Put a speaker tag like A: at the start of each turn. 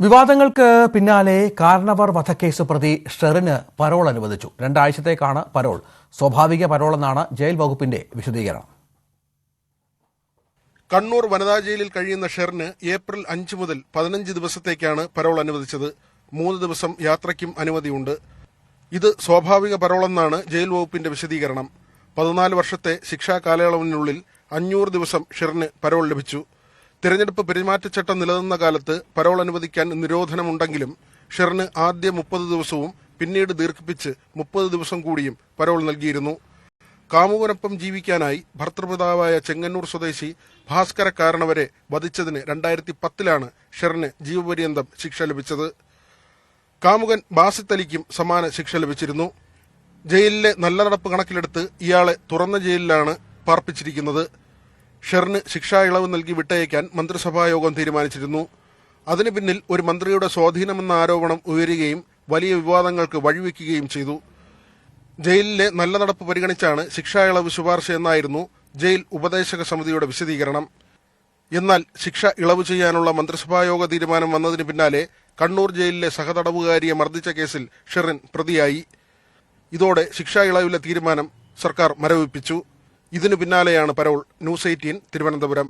A: വിവാദങ്ങൾക്ക് പിന്നാലെ കാരണവർ വധക്കേസ് പ്രതി ഷെറിന് പരോൾ അനുവദിച്ചു. 2 ആഴ്ചത്തേക്കാണ് പരോൾ. സ്വാഭാവിക പരോളെന്നാണ് ജയിൽ വകുപ്പിന്റെ വിശദീകരണം.
B: കണ്ണൂർ വനിതാ ജയിലിൽ കഴിയുന്ന ഷെറിന് ഏപ്രിൽ 5 മുതൽ 15 ദിവസത്തേക്കാണ് പരോൾ അനുവദിച്ചത്. 3 ദിവസം യാത്രയ്ക്കും അനുമതിയുണ്ട്. ഇത് സ്വാഭാവിക പരോളെന്നാണ് ജയിൽ വകുപ്പിന്റെ വിശദീകരണം. 14 വർഷത്തെ ശിക്ഷാ കാലയളവിനുള്ളിൽ 500 ദിവസം ഷെറിന് പരോൾ ലഭിച്ചു. തിരഞ്ഞെടുപ്പ് പെരുമാറ്റച്ചട്ടം നിലനിന്ന കാലത്ത് പരോൾ അനുവദിക്കാൻ നിരോധനമുണ്ടെങ്കിലും ഷെറിന് ആദ്യ 30 ദിവസവും പിന്നീട് ദീർഘിപ്പിച്ച് 30 ദിവസം കൂടിയും പരോൾ നൽകിയിരുന്നു. കാമുകനൊപ്പം ജീവിക്കാനായി ഭർത്തൃപിതാവായ ചെങ്ങന്നൂർ സ്വദേശി ഭാസ്കര കാരണവരെ വധിച്ചതിന് 2010 ഷെറിന് ജീവപര്യന്തം ശിക്ഷ ലഭിച്ചത്. കാമുകൻ ബാസിത്ത് അലിക്കും സമാന ശിക്ഷ ലഭിച്ചിരുന്നു. ജയിലിലെ നല്ല നടപ്പ് കണക്കിലെടുത്ത് ഇയാളെ തുറന്ന ജയിലിലാണ് പാർപ്പിച്ചിരിക്കുന്നത്. ഷെറിന് ശിക്ഷാ ഇളവ് നൽകി വിട്ടയക്കാൻ മന്ത്രിസഭായോഗം തീരുമാനിച്ചിരുന്നു. അതിനു പിന്നിൽ ഒരു മന്ത്രിയുടെ സ്വാധീനമെന്ന ആരോപണം ഉയരുകയും വലിയ വിവാദങ്ങൾക്ക് വഴിവെക്കുകയും ചെയ്തു. ജയിലിലെ നല്ല നടപ്പ് പരിഗണിച്ചാണ് ശിക്ഷാ ഇളവ് ശുപാർശ എന്നായിരുന്നു ജയിൽ ഉപദേശക സമിതിയുടെ വിശദീകരണം. എന്നാൽ ശിക്ഷ ഇളവ് ചെയ്യാനുള്ള മന്ത്രിസഭായോഗ തീരുമാനം വന്നതിന് പിന്നാലെ കണ്ണൂർ ജയിലിലെ സഹതടവുകാരിയെ മർദ്ദിച്ച കേസിൽ ഷെറിൻ പ്രതിയായി. ഇതോടെ ശിക്ഷാ ഇളവിലെ തീരുമാനം സർക്കാർ മരവിപ്പിച്ചു. ഇതിനു പിന്നാലെയാണ് പരോൾ. ന്യൂസ് 18 തിരുവനന്തപുരം.